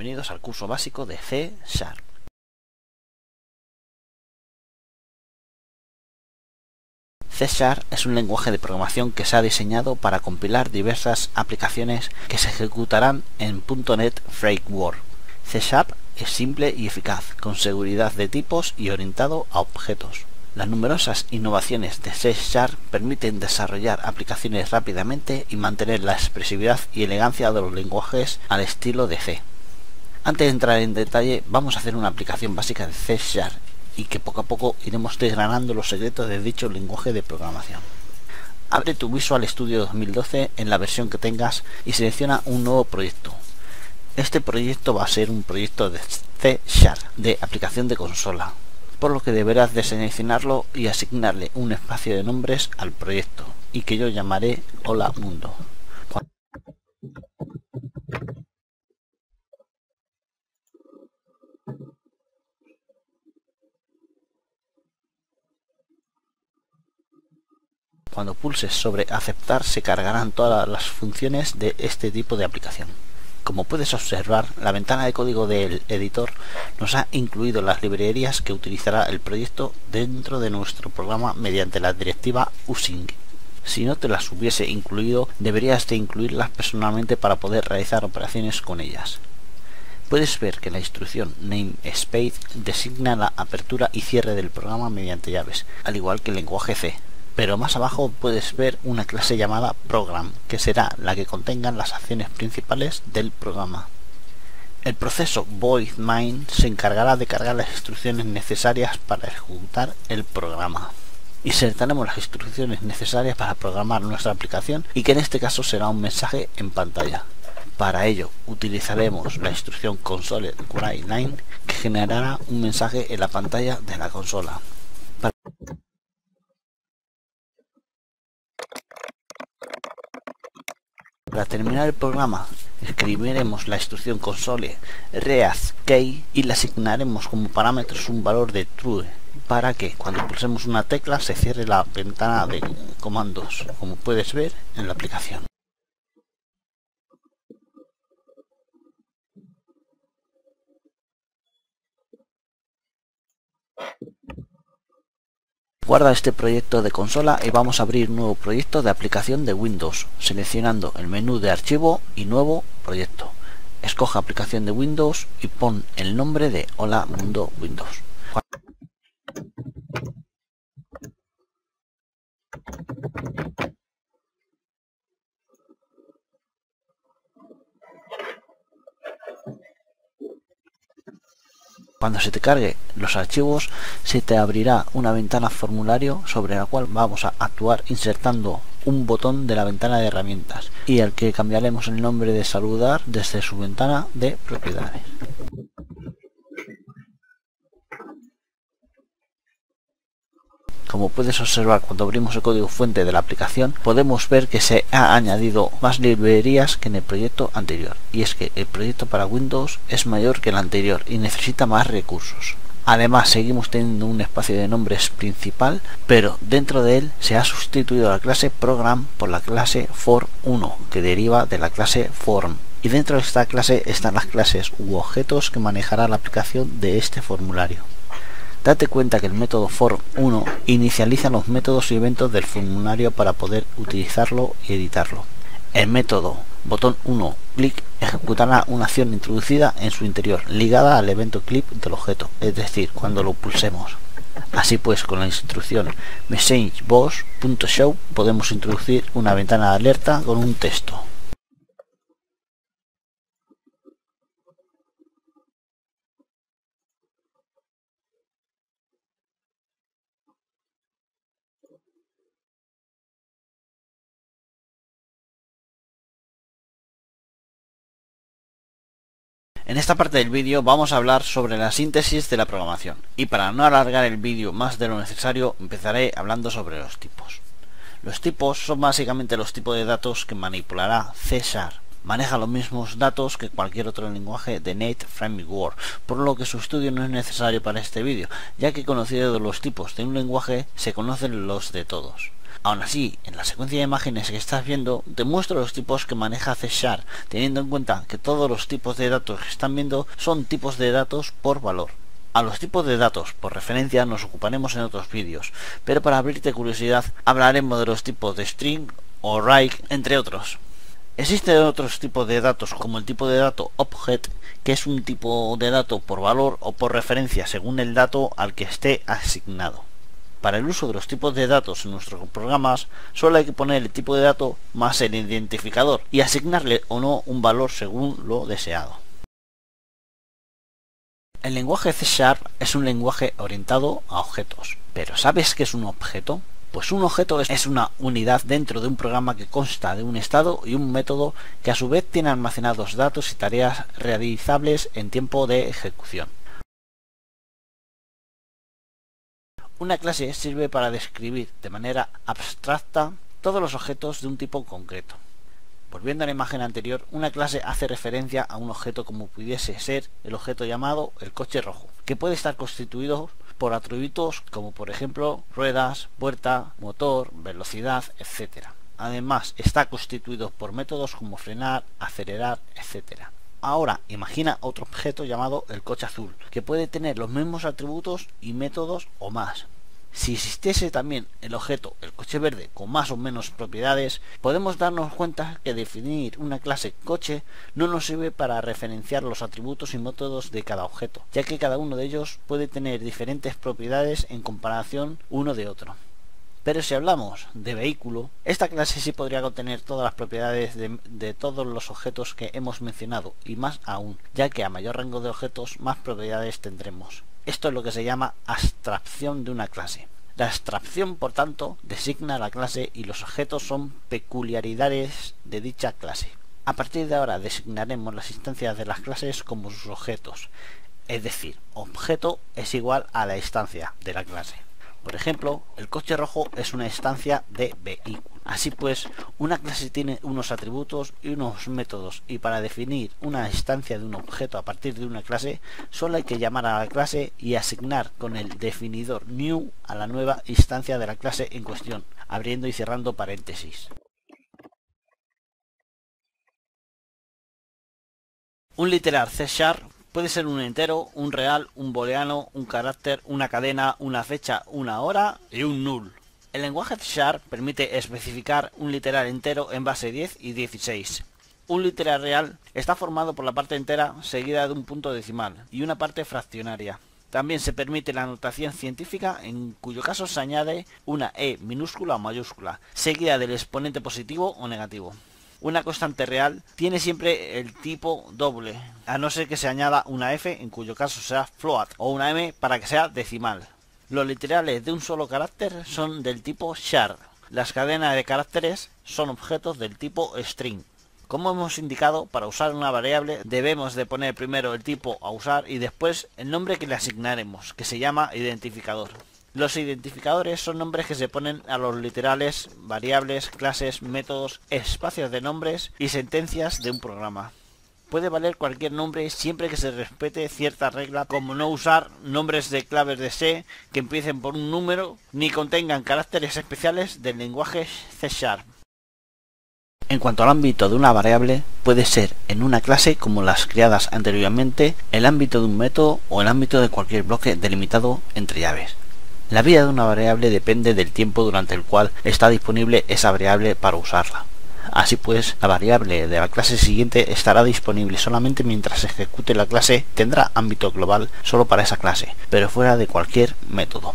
bienvenidos al curso básico de C#. C# es un lenguaje de programación que se ha diseñado para compilar diversas aplicaciones que se ejecutarán en .NET Framework. C# es simple y eficaz, con seguridad de tipos y orientado a objetos. Las numerosas innovaciones de C# permiten desarrollar aplicaciones rápidamente y mantener la expresividad y elegancia de los lenguajes al estilo de C. Antes de entrar en detalle, vamos a hacer una aplicación básica de C# y que poco a poco iremos desgranando los secretos de dicho lenguaje de programación. Abre tu Visual Studio 2012 en la versión que tengas y selecciona un nuevo proyecto. Este proyecto va a ser un proyecto de C# de aplicación de consola, por lo que deberás de seleccionarlo y asignarle un espacio de nombres al proyecto, y que yo llamaré Hola Mundo. Cuando pulses sobre aceptar se cargarán todas las funciones de este tipo de aplicación. Como puedes observar, la ventana de código del editor nos ha incluido las librerías que utilizará el proyecto dentro de nuestro programa mediante la directiva using. Si no te las hubiese incluido, deberías de incluirlas personalmente para poder realizar operaciones con ellas. Puedes ver que la instrucción namespace designa la apertura y cierre del programa mediante llaves, al igual que el lenguaje C. Pero más abajo puedes ver una clase llamada program, que será la que contengan las acciones principales del programa. El proceso void_main se encargará de cargar las instrucciones necesarias para ejecutar el programa. Insertaremos las instrucciones necesarias para programar nuestra aplicación y que en este caso será un mensaje en pantalla. Para ello utilizaremos la instrucción console_writeLine que generará un mensaje en la pantalla de la consola. Para terminar el programa, escribiremos la instrucción console readKey y le asignaremos como parámetros un valor de true para que cuando pulsemos una tecla se cierre la ventana de comandos, como puedes ver en la aplicación. Guarda este proyecto de consola y vamos a abrir un nuevo proyecto de aplicación de Windows, seleccionando el menú de archivo y nuevo proyecto. Escoja aplicación de Windows y pon el nombre de Hola Mundo Windows. Cuando se te cargue los archivos, se te abrirá una ventana formulario sobre la cual vamos a actuar insertando un botón de la ventana de herramientas y al que cambiaremos el nombre de saludar desde su ventana de propiedades. Como puedes observar, cuando abrimos el código fuente de la aplicación, podemos ver que se ha añadido más librerías que en el proyecto anterior, y es que el proyecto para Windows es mayor que el anterior y necesita más recursos. Además, seguimos teniendo un espacio de nombres principal, pero dentro de él se ha sustituido la clase program por la clase form1, que deriva de la clase form. Y dentro de esta clase están las clases u objetos que manejará la aplicación de este formulario. Date cuenta que el método form1 inicializa los métodos y eventos del formulario para poder utilizarlo y editarlo. El método botón 1 clic ejecutará una acción introducida en su interior ligada al evento clip del objeto, es decir, cuando lo pulsemos. Así pues, con la instrucción messagebox.show podemos introducir una ventana de alerta con un texto. En esta parte del vídeo vamos a hablar sobre la síntesis de la programación, y para no alargar el vídeo más de lo necesario empezaré hablando sobre los tipos. Los tipos son básicamente los tipos de datos que manipulará C#. Maneja los mismos datos que cualquier otro lenguaje de .NET Framework, por lo que su estudio no es necesario para este vídeo, ya que conocido los tipos de un lenguaje se conocen los de todos. Aún así, en la secuencia de imágenes que estás viendo, te muestro los tipos que maneja C#, teniendo en cuenta que todos los tipos de datos que están viendo son tipos de datos por valor. A los tipos de datos por referencia nos ocuparemos en otros vídeos, pero para abrirte curiosidad hablaremos de los tipos de string o array, entre otros. Existen otros tipos de datos como el tipo de dato object, que es un tipo de dato por valor o por referencia según el dato al que esté asignado. Para el uso de los tipos de datos en nuestros programas solo hay que poner el tipo de dato más el identificador y asignarle o no un valor según lo deseado. El lenguaje C# es un lenguaje orientado a objetos. ¿Pero sabes qué es un objeto? Pues un objeto es una unidad dentro de un programa que consta de un estado y un método que a su vez tiene almacenados datos y tareas realizables en tiempo de ejecución. Una clase sirve para describir de manera abstracta todos los objetos de un tipo concreto. Volviendo a la imagen anterior, una clase hace referencia a un objeto como pudiese ser el objeto llamado el coche rojo, que puede estar constituido por atributos como por ejemplo ruedas, puerta, motor, velocidad, etc. Además está constituido por métodos como frenar, acelerar, etc. Ahora imagina otro objeto llamado el coche azul, que puede tener los mismos atributos y métodos o más. Si existiese también el objeto el coche verde con más o menos propiedades, podemos darnos cuenta que definir una clase coche no nos sirve para referenciar los atributos y métodos de cada objeto, ya que cada uno de ellos puede tener diferentes propiedades en comparación uno de otro. Pero si hablamos de vehículo, esta clase sí podría contener todas las propiedades de todos los objetos que hemos mencionado, y más aún, ya que a mayor rango de objetos más propiedades tendremos. Esto es lo que se llama abstracción de una clase. La abstracción, por tanto, designa la clase y los objetos son peculiaridades de dicha clase. A partir de ahora designaremos las instancias de las clases como sus objetos, es decir, objeto es igual a la instancia de la clase. Por ejemplo, el coche rojo es una instancia de vehículo. Así pues, una clase tiene unos atributos y unos métodos, y para definir una instancia de un objeto a partir de una clase, solo hay que llamar a la clase y asignar con el definidor new a la nueva instancia de la clase en cuestión, abriendo y cerrando paréntesis. Un literal C# puede ser un entero, un real, un booleano, un carácter, una cadena, una fecha, una hora y un null. El lenguaje C# permite especificar un literal entero en base 10 y 16. Un literal real está formado por la parte entera seguida de un punto decimal y una parte fraccionaria. También se permite la notación científica, en cuyo caso se añade una E minúscula o mayúscula, seguida del exponente positivo o negativo. Una constante real tiene siempre el tipo doble, a no ser que se añada una F, en cuyo caso será float, o una M para que sea decimal. Los literales de un solo carácter son del tipo char. Las cadenas de caracteres son objetos del tipo string. Como hemos indicado, para usar una variable debemos de poner primero el tipo a usar y después el nombre que le asignaremos, que se llama identificador. Los identificadores son nombres que se ponen a los literales, variables, clases, métodos, espacios de nombres y sentencias de un programa. Puede valer cualquier nombre siempre que se respete cierta regla, como no usar nombres de claves de C que empiecen por un número ni contengan caracteres especiales del lenguaje C#. En cuanto al ámbito de una variable, puede ser en una clase como las creadas anteriormente, el ámbito de un método o el ámbito de cualquier bloque delimitado entre llaves. La vida de una variable depende del tiempo durante el cual está disponible esa variable para usarla. Así pues, la variable de la clase siguiente estará disponible solamente mientras se ejecute la clase, tendrá ámbito global solo para esa clase, pero fuera de cualquier método.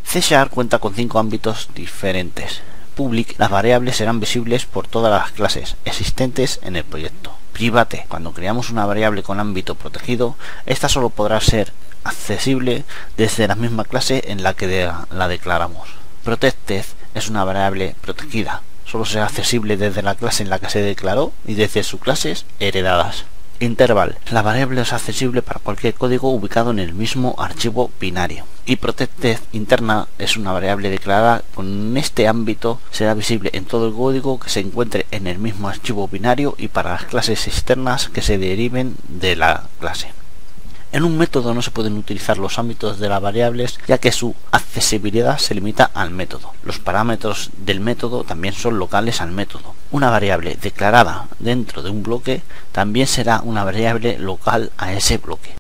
C# cuenta con 5 ámbitos diferentes. Public, las variables serán visibles por todas las clases existentes en el proyecto. Private, cuando creamos una variable con ámbito protegido, esta solo podrá ser accesible desde la misma clase en la que la declaramos. Protected es una variable protegida, solo será accesible desde la clase en la que se declaró y desde sus clases heredadas. Interval. La variable es accesible para cualquier código ubicado en el mismo archivo binario. Y protected interna es una variable declarada con este ámbito, será visible en todo el código que se encuentre en el mismo archivo binario y para las clases externas que se deriven de la clase. En un método no se pueden utilizar los ámbitos de las variables, ya que su accesibilidad se limita al método. Los parámetros del método también son locales al método. Una variable declarada dentro de un bloque también será una variable local a ese bloque.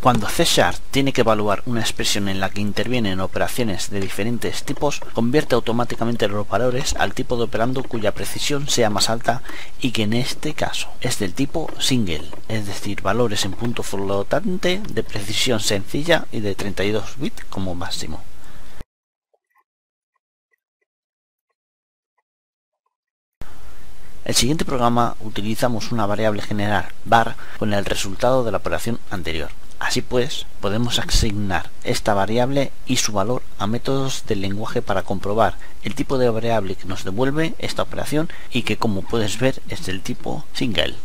Cuando C# tiene que evaluar una expresión en la que intervienen operaciones de diferentes tipos, convierte automáticamente los valores al tipo de operando cuya precisión sea más alta y que en este caso es del tipo single, es decir, valores en punto flotante de precisión sencilla y de 32 bits como máximo. En el siguiente programa utilizamos una variable general var con el resultado de la operación anterior. Así pues, podemos asignar esta variable y su valor a métodos del lenguaje para comprobar el tipo de variable que nos devuelve esta operación y que, como puedes ver, es del tipo single.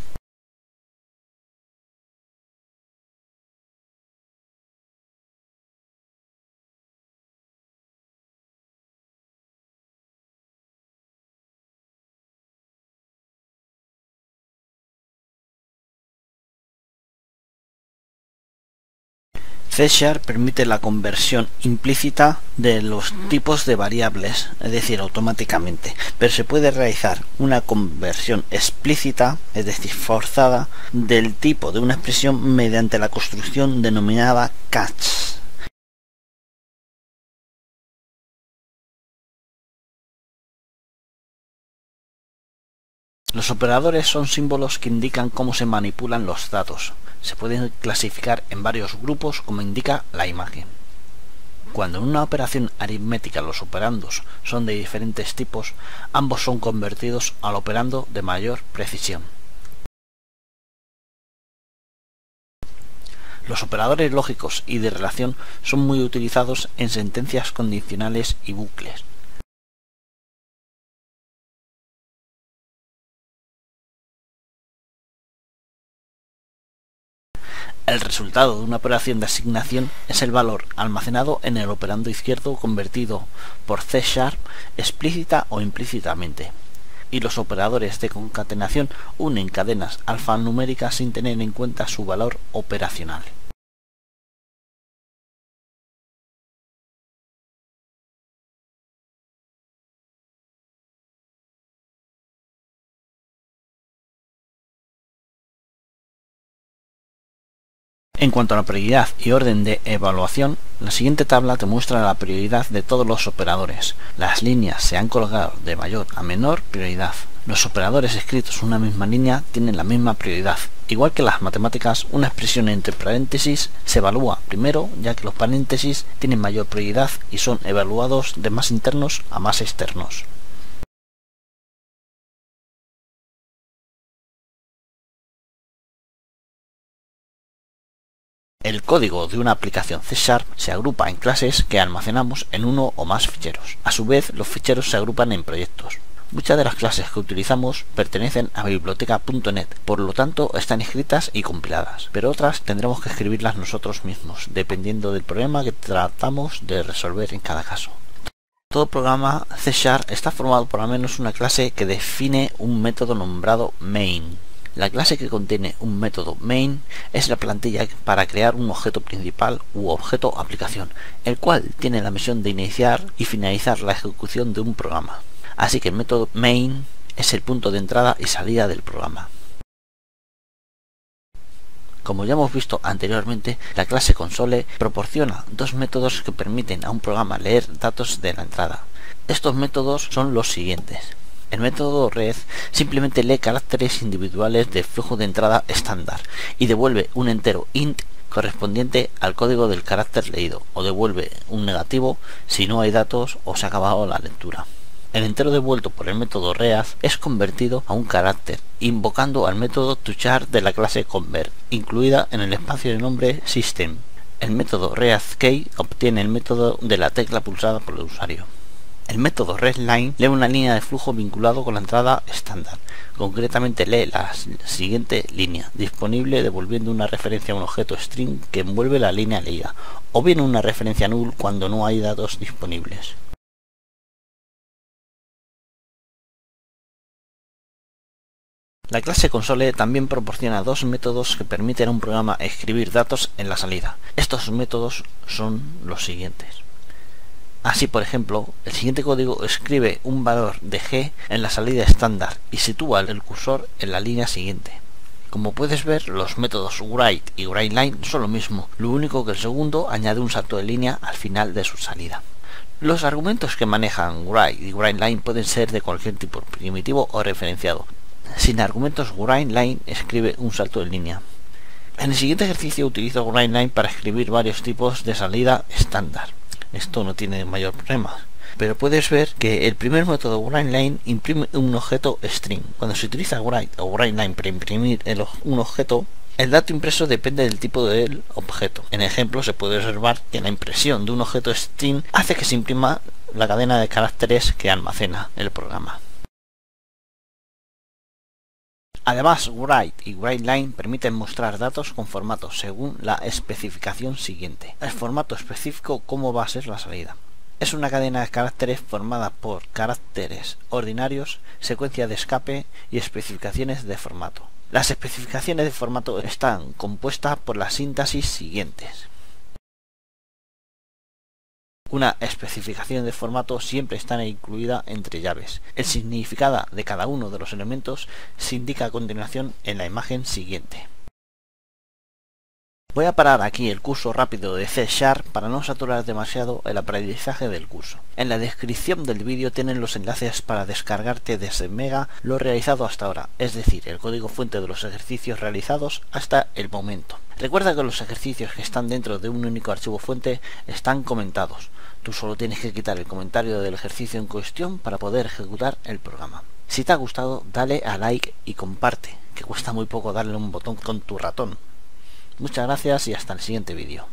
C# permite la conversión implícita de los tipos de variables, es decir, automáticamente, pero se puede realizar una conversión explícita, es decir, forzada, del tipo de una expresión mediante la construcción denominada catch. Los operadores son símbolos que indican cómo se manipulan los datos. Se pueden clasificar en varios grupos como indica la imagen. Cuando en una operación aritmética los operandos son de diferentes tipos, ambos son convertidos al operando de mayor precisión. Los operadores lógicos y de relación son muy utilizados en sentencias condicionales y bucles. El resultado de una operación de asignación es el valor almacenado en el operando izquierdo convertido por C# explícita o implícitamente. Y los operadores de concatenación unen cadenas alfanuméricas sin tener en cuenta su valor operacional. En cuanto a la prioridad y orden de evaluación, la siguiente tabla te muestra la prioridad de todos los operadores. Las líneas se han colocado de mayor a menor prioridad. Los operadores escritos en una misma línea tienen la misma prioridad. Igual que en las matemáticas, una expresión entre paréntesis se evalúa primero, ya que los paréntesis tienen mayor prioridad y son evaluados de más internos a más externos. El código de una aplicación C# se agrupa en clases que almacenamos en uno o más ficheros. A su vez, los ficheros se agrupan en proyectos. Muchas de las clases que utilizamos pertenecen a biblioteca.net, por lo tanto están escritas y compiladas, pero otras tendremos que escribirlas nosotros mismos, dependiendo del problema que tratamos de resolver en cada caso. Todo programa C# está formado por al menos una clase que define un método nombrado main. La clase que contiene un método main es la plantilla para crear un objeto principal u objeto aplicación, el cual tiene la misión de iniciar y finalizar la ejecución de un programa. Así que el método main es el punto de entrada y salida del programa. Como ya hemos visto anteriormente, la clase console proporciona dos métodos que permiten a un programa leer datos de la entrada. Estos métodos son los siguientes. El método red simplemente lee caracteres individuales del flujo de entrada estándar y devuelve un entero int correspondiente al código del carácter leído, o devuelve un negativo si no hay datos o se ha acabado la lectura. El entero devuelto por el método read es convertido a un carácter, invocando al método toChar de la clase convert, incluida en el espacio de nombre system. El método readKey obtiene el método de la tecla pulsada por el usuario. El método readLine lee una línea de flujo vinculado con la entrada estándar. Concretamente lee la siguiente línea, disponible devolviendo una referencia a un objeto string que envuelve la línea leída, o bien una referencia null cuando no hay datos disponibles. La clase console también proporciona dos métodos que permiten a un programa escribir datos en la salida. Estos métodos son los siguientes. Así, por ejemplo, el siguiente código escribe un valor de g en la salida estándar y sitúa el cursor en la línea siguiente. Como puedes ver, los métodos write y writeLine son lo mismo, lo único que el segundo añade un salto de línea al final de su salida. Los argumentos que manejan write y writeLine pueden ser de cualquier tipo, primitivo o referenciado. Sin argumentos, writeLine escribe un salto de línea. En el siguiente ejercicio utilizo writeLine para escribir varios tipos de salida estándar. Esto no tiene mayor problema, pero puedes ver que el primer método writeLine imprime un objeto string. Cuando se utiliza write o writeLine para imprimir un objeto, el dato impreso depende del tipo del objeto. En ejemplo, se puede observar que la impresión de un objeto string hace que se imprima la cadena de caracteres que almacena el programa. Además, write y writeLine permiten mostrar datos con formatos según la especificación siguiente. El formato específico, cómo va a ser la salida. Es una cadena de caracteres formada por caracteres ordinarios, secuencia de escape y especificaciones de formato. Las especificaciones de formato están compuestas por las síntesis siguientes. Una especificación de formato siempre está incluida entre llaves. El significado de cada uno de los elementos se indica a continuación en la imagen siguiente. Voy a parar aquí el curso rápido de C# para no saturar demasiado el aprendizaje del curso. En la descripción del vídeo tienen los enlaces para descargarte desde Mega lo realizado hasta ahora, es decir, el código fuente de los ejercicios realizados hasta el momento. Recuerda que los ejercicios que están dentro de un único archivo fuente están comentados. Tú solo tienes que quitar el comentario del ejercicio en cuestión para poder ejecutar el programa. Si te ha gustado, dale a like y comparte, que cuesta muy poco darle un botón con tu ratón. Muchas gracias y hasta el siguiente vídeo.